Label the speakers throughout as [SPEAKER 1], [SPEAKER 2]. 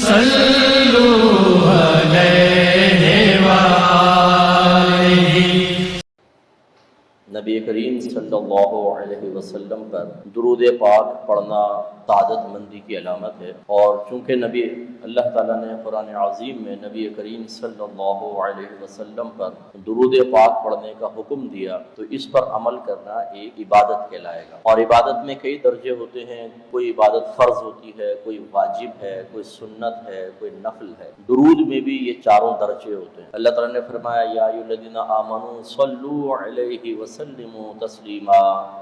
[SPEAKER 1] صلوا علیہ وآلہ۔
[SPEAKER 2] نبی کریم صلی اللہ علیہ وسلم پر درود پاک پڑھنا سعادت مندی کی علامت ہے، اور چونکہ اللہ تعالیٰ نے قرآن عظیم میں نبی کریم صلی اللہ علیہ وسلم پر درود پاک پڑھنے کا حکم دیا تو اس پر عمل کرنا ایک عبادت کہلائے گا۔ اور عبادت میں کئی درجے ہوتے ہیں، کوئی عبادت فرض ہوتی ہے، کوئی واجب ہے، کوئی سنت ہے، کوئی نفل ہے۔ درود میں بھی یہ چاروں درجے ہوتے ہیں۔ اللہ تعالیٰ نے فرمایا یا ایھا الذین آمنوا صلوا علیہ وسلموا تسلیما،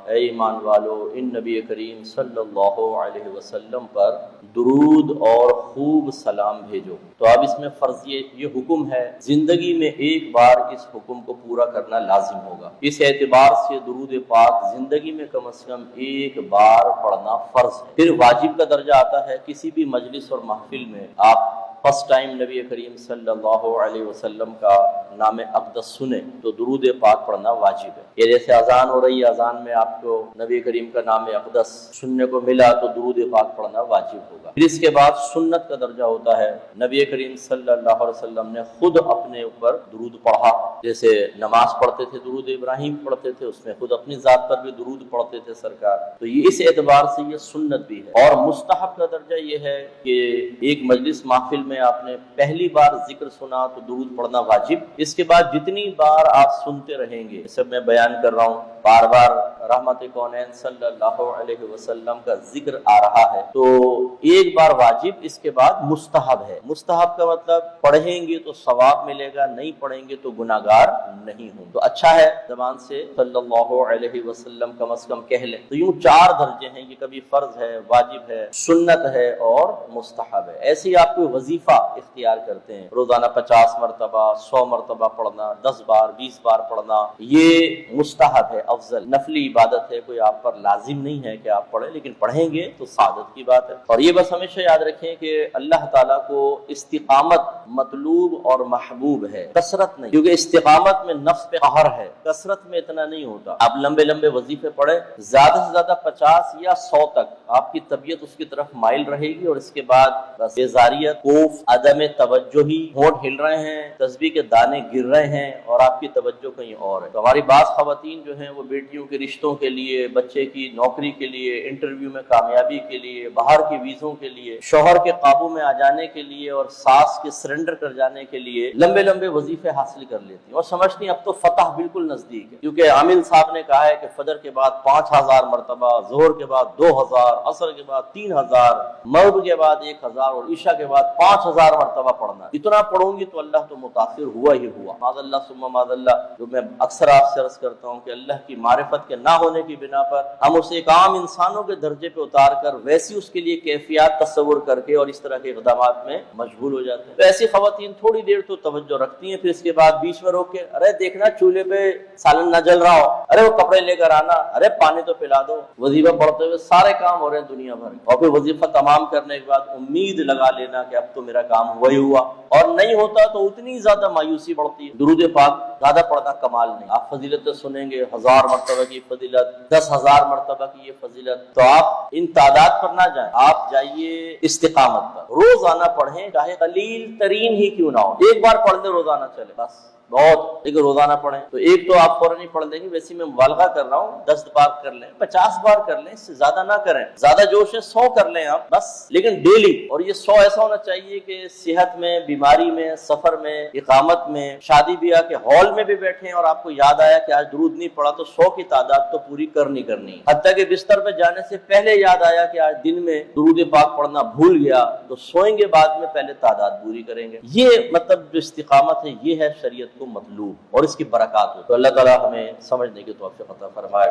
[SPEAKER 2] اے ایمان والو ان نبی کریم صلی اللہ علیہ وسلم پر درود اور خوب سلام بھیجو۔ تو اب اس میں فرض یہ حکم ہے، زندگی میں ایک بار اس حکم کو پورا کرنا لازم ہوگا۔ اس اعتبار سے درود پاک زندگی میں کم از کم ایک بار پڑھنا فرض ہے۔ پھر واجب کا درجہ آتا ہے، کسی بھی مجلس اور محفل میں آپ فرسٹ ٹائم نبی کریم صلی اللہ علیہ وسلم کا نام اقدس سنیں تو درود پاک پڑھنا واجب ہے۔ یہ جیسے اذان ہو رہی ہے، اذان میں آپ کو نبی کریم کا نام اقدس سننے کو ملا تو درود پاک پڑھنا واجب ہوگا۔ پھر اس کے بعد سنت کا درجہ ہوتا ہے، نبی کریم صلی اللہ علیہ وسلم نے خود اپنے اوپر درود پڑھا، جیسے نماز پڑھتے تھے درود ابراہیم پڑھتے تھے، اس میں خود اپنی ذات پر بھی درود پڑھتے تھے سرکار۔ تو یہ اس اعتبار سے یہ سنت بھی ہے۔ اور مستحب کا درجہ یہ ہے کہ ایک مجلس محفل میں آپ نے پہلی بار ذکر سنا تو درود پڑھنا واجب، اس کے بعد جتنی بار آپ سنتے رہیں گے، سب میں بیان کر رہا ہوں، بار بار رحمت کونین صلی اللہ علیہ وسلم کا ذکر آ رہا ہے تو ایک بار واجب، اس کے بعد مستحب ہے۔ مستحب کا مطلب پڑھیں گے تو ثواب ملے گا، نہیں پڑھیں گے تو گناہگار نہیں ہوں۔ تو اچھا ہے زبان سے صلی اللہ علیہ وسلم کم از کم کہہ لیں۔ تو یوں چار درجے ہیں، یہ کبھی فرض ہے، واجب ہے، سنت ہے اور مستحب ہے۔ ایسے ہی آپ کوئی وظیفہ اختیار کرتے ہیں، روزانہ 50 مرتبہ 100 مرتبہ پڑھنا، 10 بار 20 بار پڑھنا، یہ مستحب ہے، افضل نفلی عبادت ہے، کوئی آپ پر لازم نہیں ہے کہ آپ پڑھیں، لیکن پڑھیں گے تو سعادت کی بات ہے۔ اور یہ بس ہمیشہ یاد رکھیں کہ اللہ تعالیٰ کو استقامت مطلوب اور محبوب ہے، کثرت نہیں، کیونکہ استقامت میں نفس پہ قہر ہے، کثرت میں اتنا نہیں ہوتا۔ آپ لمبے لمبے وظیفے پڑھیں، زیادہ سے زیادہ 50 یا 100 تک آپ کی طبیعت اس کی طرف مائل رہے گی، اور اس کے بعد بس بیزاریت، خوف، عدم توجہی، ہونٹ ہل رہے ہیں، تسبیح کے دانے گر رہے ہیں اور آپ کی توجہ کہیں اور ہے۔ تو ہماری بعض خواتین جو ہیں وہ بیٹیوں کے رشتوں کے لیے، بچے کی نوکری کے لیے، انٹرویو میں کامیابی کے لیے، باہر کے ویزوں کے لیے، شوہر کے قابو میں آ جانے کے لیے اور ساس کے سرنڈر کر جانے کے لیے لمبے لمبے وظیفے حاصل کر لیتی ہیں اور سمجھتی ہیں اب تو فتح بالکل نزدیک ہے، کیونکہ عامل صاحب نے کہا ہے کہ فجر کے بعد 5000 مرتبہ، ظہر کے بعد 2000، عصر کے بعد 3000، مغرب کے بعد 1000 اور عشاء کے بعد 5000 مرتبہ پڑھنا۔ اتنا پڑھوں گی تو اللہ تو متاثر ہوا ہی ہوا۔ معاذ اللہ ثم معاذ اللہ، جو میں اکثر آپ سے عرض کرتا ہوں کہ اللہ کی معرفت کے نہ ہونے کی بنا پر ہم اسے ایک عام انسانوں کے درجے پہ اتار کر ویسی اس کے لیے کیفیات تصور کر کے اور اس طرح کے اقدامات میں مشغول ہو جاتے ہیں۔ تو ایسی خواتین تھوڑی دیر تو توجہ رکھتی ہیں، پھر اس کے بعد بیچ میں روک کے ارے دیکھنا چولہے پہ سالن نہ جل رہا ہو، ارے وہ کپڑے لے کر آنا، ارے پانی تو پلا دو۔ وظیفہ پڑھتے ہوئے سارے کام ہو رہے ہیں دنیا بھر، اور پھر وظیفہ تمام کرنے کے بعد امید لگا لینا کہ اب تو میرا کام ہوا ہی ہوا، اور نہیں ہوتا تو اتنی زیادہ مایوسی بڑھتی ہے۔ درود پاک زیادہ پڑھنا کمال نہیں، آپ فضیلتیں سنیں گے، 1000 مرتبہ کی فضیلت، 10,000 مرتبہ کی یہ فضیلت، تو آپ ان تعداد پر نہ جائیں، آپ جائیے استقامت پر۔ روزانہ پڑھیں، چاہے قلیل ترین ہی کیوں نہ ہو، ایک بار پڑھ لیں روزانہ چلے بس بہت، لیکن روزانہ پڑھیں۔ تو ایک تو آپ فوراً ہی پڑھ لیں گے، ویسے میں مبالغہ کر رہا ہوں، 10 بار کر لیں، 50 بار کر لیں، اس سے زیادہ نہ کریں۔ زیادہ جوش ہے 100 کر لیں آپ بس، لیکن ڈیلی۔ اور یہ 100 ایسا ہونا چاہیے کہ صحت میں، بیماری میں، سفر میں، اقامت میں، شادی بیاہ کے ہال میں بھی بیٹھیں اور آپ کو یاد آیا کہ آج درود نہیں پڑھا تو 100 کی تعداد تو پوری کرنی ہے۔ حتیٰ کہ بستر پہ جانے سے پہلے یاد آیا کہ آج دن میں درود پاک پڑھنا بھول گیا تو سوئیں گے بعد میں پہلے تعداد پوری کریں گے۔ یہ مطلب جو استقامت ہے یہ ہے شریعت کو مطلوب اور اس کی برکات ہو۔ تو اللہ تعالیٰ ہمیں سمجھنے کی توفیق عطا فرمائے۔